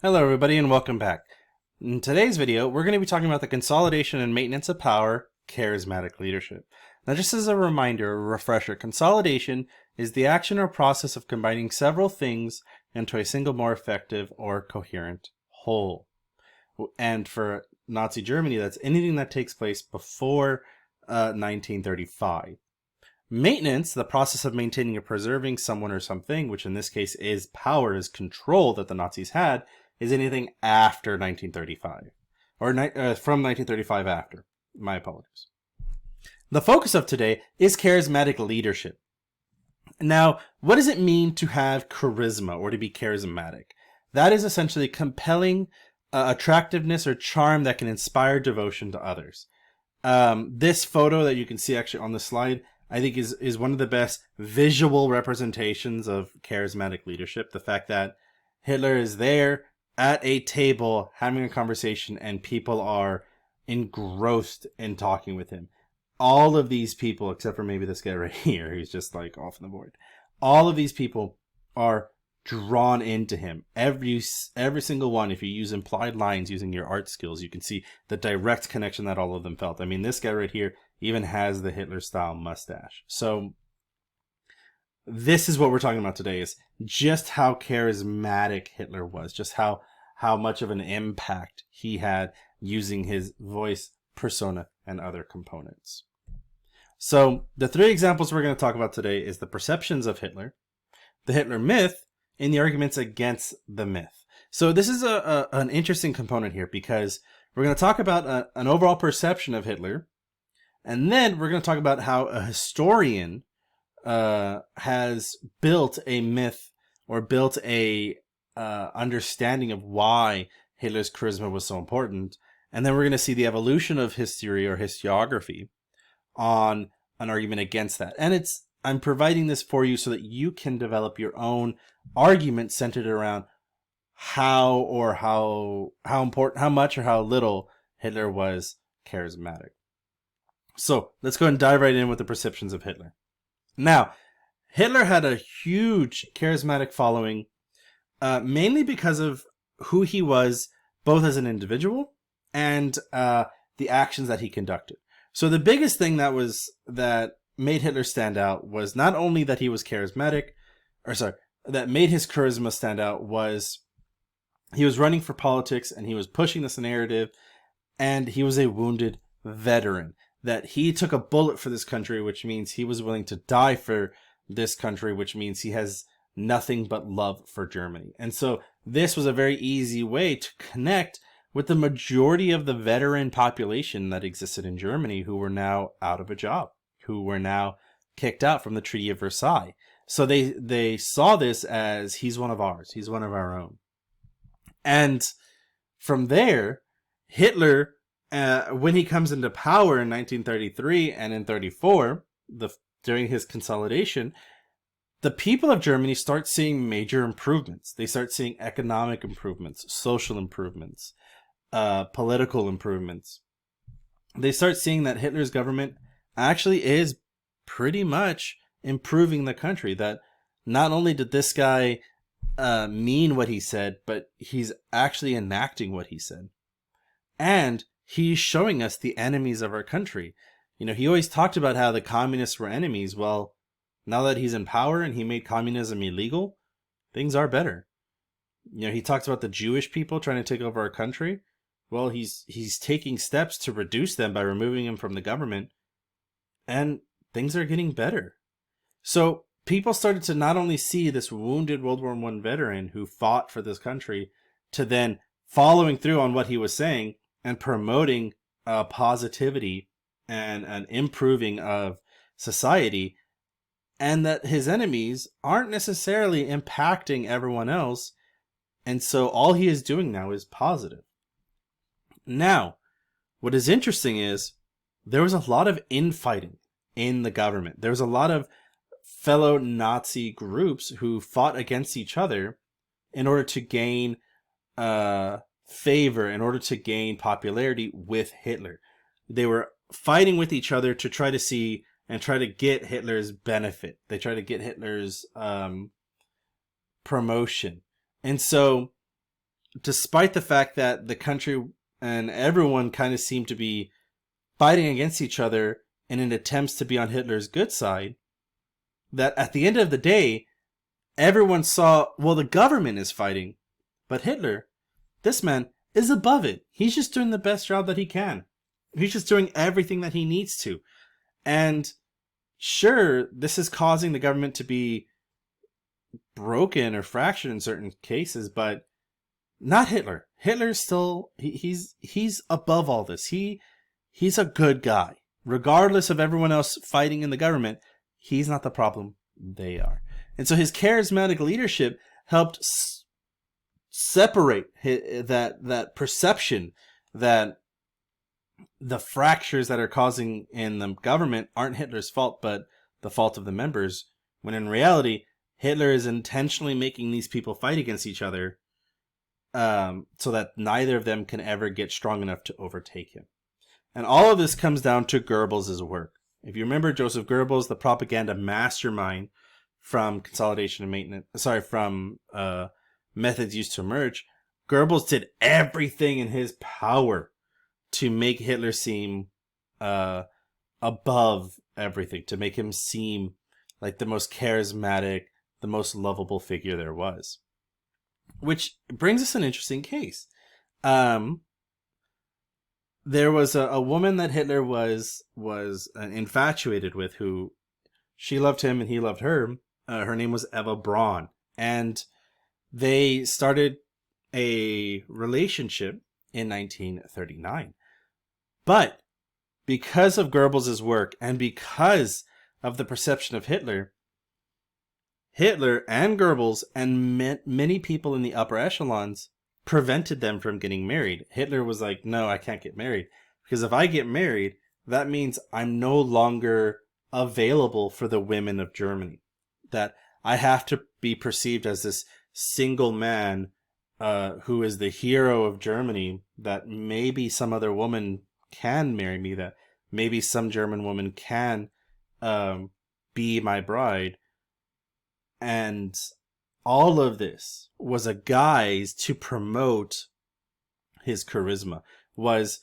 Hello everybody and welcome back. In today's video, we're going to be talking about the consolidation and maintenance of power, charismatic leadership. Now just as a reminder, a refresher, consolidation is the action or process of combining several things into a single more effective or coherent whole. And for Nazi Germany, that's anything that takes place before 1935. Maintenance, the process of maintaining or preserving someone or something, which in this case is power, is control that the Nazis had, is anything after 1935, or from 1935 after. My apologies. The focus of today is charismatic leadership. Now, what does it mean to have charisma or to be charismatic? That is essentially compelling attractiveness or charm that can inspire devotion to others. This photo that you can see actually on the slide, I think is one of the best visual representations of charismatic leadership. The fact that Hitler is there at a table having a conversation and people are engrossed in talking with him. All of these people, except for maybe this guy right here, who's just like off on the board. All of these people are drawn into him. Every single one, if you use implied lines using your art skills, you can see the direct connection that all of them felt. I mean, this guy right here even has the Hitler style mustache. So this is what we're talking about today, is just how charismatic Hitler was, just how much of an impact he had using his voice, persona, and other components. So the three examples we're going to talk about today is the perceptions of Hitler, the Hitler myth, and the arguments against the myth. So this is an interesting component here, because we're going to talk about an overall perception of Hitler, and then we're going to talk about how a historian has built a myth or built a understanding of why Hitler's charisma was so important. And then we're going to see the evolution of history or historiography on an argument against that. And I'm providing this for you so that you can develop your own argument centered around how important, how much or how little Hitler was charismatic. So let's go and dive right in with the perceptions of Hitler. Now, Hitler had a huge charismatic following, mainly because of who he was, both as an individual and the actions that he conducted. So the biggest thing that made Hitler stand out was not only that he was charismatic, that made his charisma stand out was he was running for politics and he was pushing this narrative, and he was a wounded veteran. That he took a bullet for this country, which means he was willing to die for this country, which means he has nothing but love for Germany. And so this was a very easy way to connect with the majority of the veteran population that existed in Germany, who were now out of a job, who were now kicked out from the Treaty of Versailles. So they saw this as, he's one of ours, he's one of our own. And from there, Hitler, when he comes into power in 1933 and in 34, during his consolidation, the people of Germany start seeing major improvements. They start seeing economic improvements, social improvements, political improvements. They start seeing that Hitler's government actually is pretty much improving the country. That not only did this guy mean what he said, but he's actually enacting what he said. And he's showing us the enemies of our country. You know, he always talked about how the communists were enemies. Well, now that he's in power and he made communism illegal, things are better. You know, he talks about the Jewish people trying to take over our country. Well, he's taking steps to reduce them by removing them from the government, and things are getting better. So people started to not only see this wounded World War I veteran who fought for this country, to then following through on what he was saying and promoting positivity and an improving of society, and that his enemies aren't necessarily impacting everyone else. And so all he is doing now is positive. Now, what is interesting is there was a lot of infighting in the government. There was a lot of fellow Nazi groups who fought against each other in order to gain favor, in order to gain popularity with Hitler. They were fighting with each other to try to see and try to get Hitler's benefit. They try to get Hitler's promotion. And so despite the fact that the country and everyone kind of seemed to be fighting against each other in an attempt to be on Hitler's good side, that at the end of the day, everyone saw, well, the government is fighting, but Hitler, this man, is above it. He's just doing the best job that he can. He's just doing everything that he needs to. And sure, this is causing the government to be broken or fractured in certain cases, but not Hitler. Hitler's still, he's above all this. He's a good guy. Regardless of everyone else fighting in the government, he's not the problem. They are. And so his charismatic leadership helped separate that perception that the fractures that are causing in the government aren't Hitler's fault, but the fault of the members, when in reality, Hitler is intentionally making these people fight against each other so that neither of them can ever get strong enough to overtake him. And all of this comes down to Goebbels' work. If you remember Joseph Goebbels, the propaganda mastermind from Consolidation and Maintenance, from Methods Used to Emerge, Goebbels did everything in his power to make Hitler seem above everything, to make him seem like the most charismatic, the most lovable figure there was. Which brings us an interesting case. There was a woman that Hitler was infatuated with, who she loved him and he loved her. Her name was Eva Braun, and they started a relationship in 1939. But because of Goebbels' work and because of the perception of Hitler and Goebbels and many people in the upper echelons prevented them from getting married. Hitler was like, no, I can't get married, because if I get married, that means I'm no longer available for the women of Germany. That I have to be perceived as this single man who is the hero of Germany, that maybe some other woman can marry me, that maybe some German woman can be my bride. And all of this was a guise to promote his charisma. Was,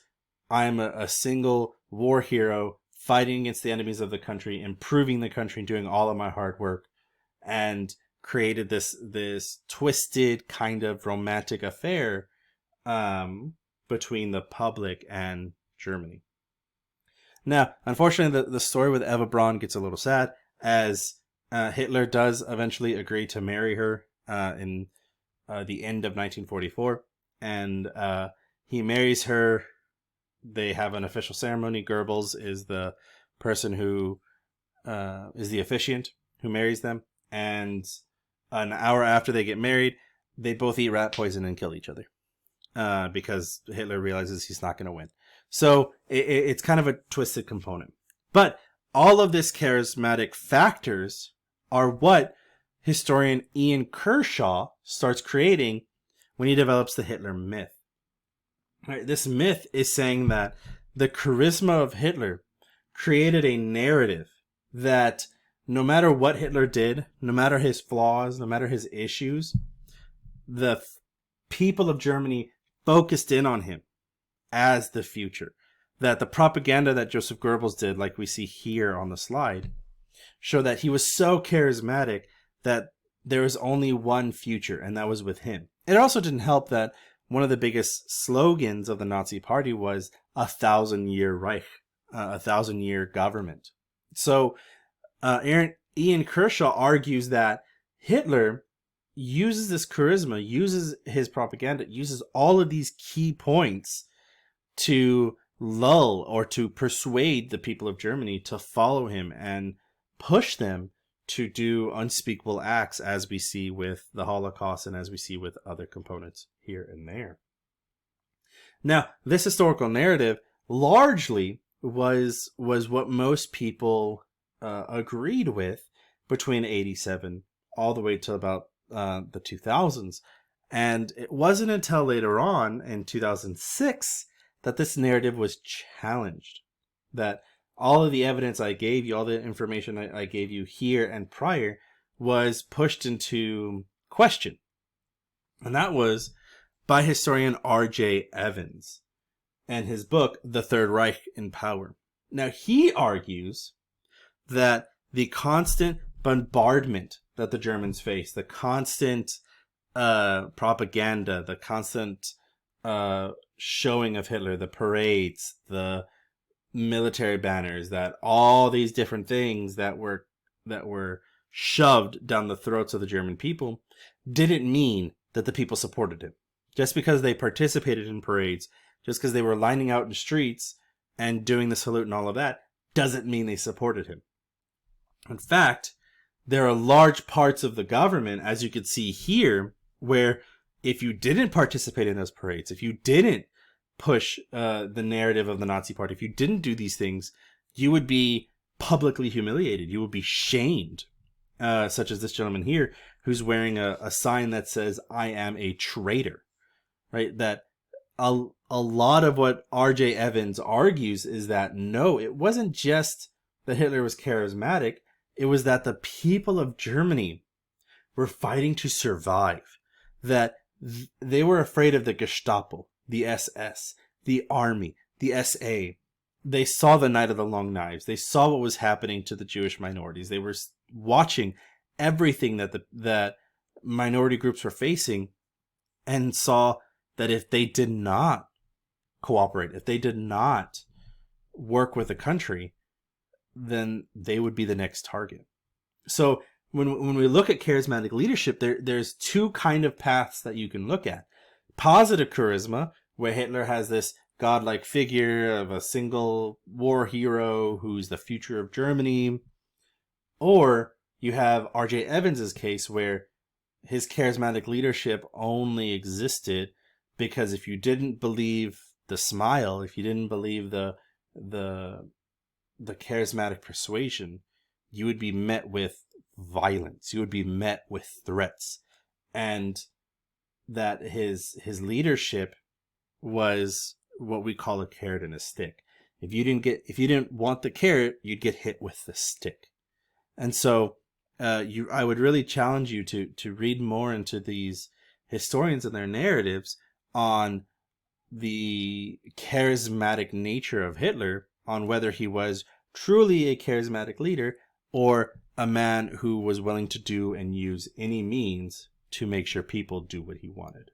I'm a single war hero fighting against the enemies of the country, improving the country, doing all of my hard work, and created this twisted kind of romantic affair between the public and Germany. Now, unfortunately, the story with Eva Braun gets a little sad, as Hitler does eventually agree to marry her in the end of 1944, and he marries her. They have an official ceremony. Goebbels is the person who is the officiant who marries them, and an hour after they get married, they both eat rat poison and kill each other because Hitler realizes he's not going to win. So it's kind of a twisted component. But all of this charismatic factors are what historian Ian Kershaw starts creating when he develops the Hitler myth. Right, this myth is saying that the charisma of Hitler created a narrative that no matter what Hitler did, no matter his flaws, no matter his issues, the people of Germany focused in on him as the future. That the propaganda that Joseph Goebbels did, like we see here on the slide, show that he was so charismatic that there was only one future, and that was with him. It also didn't help that one of the biggest slogans of the Nazi Party was 1,000-year Reich, 1,000-year government. So Ian Kershaw argues that Hitler uses this charisma, uses his propaganda, uses all of these key points to lull or to persuade the people of Germany to follow him and push them to do unspeakable acts, as we see with the Holocaust and as we see with other components here and there. Now, this historical narrative largely was what most people agreed with between 87 all the way to about the 2000s. And it wasn't until later on in 2006 that this narrative was challenged. That all of the evidence I gave you, all the information I gave you here and prior, was pushed into question. And that was by historian R.J. Evans and his book, The Third Reich in Power. Now, he argues that the constant bombardment that the Germans faced, the constant propaganda, the constant showing of Hitler, the parades, the military banners, that all these different things that were shoved down the throats of the German people didn't mean that the people supported him. Just because they participated in parades, just because they were lining out in streets and doing the salute and all of that, doesn't mean they supported him. In fact, there are large parts of the government, as you can see here, where if you didn't participate in those parades, if you didn't push the narrative of the Nazi Party, if you didn't do these things, you would be publicly humiliated. You would be shamed, such as this gentleman here, who's wearing a sign that says, "I am a traitor," right? That a lot of what R.J. Evans argues is that, no, it wasn't just that Hitler was charismatic. It was that the people of Germany were fighting to survive, that they were afraid of the Gestapo, the SS, the army, the SA. They saw the Night of the Long Knives. They saw what was happening to the Jewish minorities. They were watching everything that minority groups were facing, and saw that if they did not cooperate, if they did not work with the country, then they would be the next target. So when we look at charismatic leadership, there's two kind of paths that you can look at. Positive charisma, where Hitler has this godlike figure of a single war hero who's the future of Germany. Or you have R.J. Evans's case, where his charismatic leadership only existed because if you didn't believe the smile, if you didn't believe the charismatic persuasion, you would be met with violence. You would be met with threats. And that his leadership was what we call a carrot and a stick. If you didn't want the carrot, you'd get hit with the stick. And so I would really challenge you to read more into these historians and their narratives on the charismatic nature of Hitler, on whether he was truly a charismatic leader or a man who was willing to do and use any means to make sure people do what he wanted.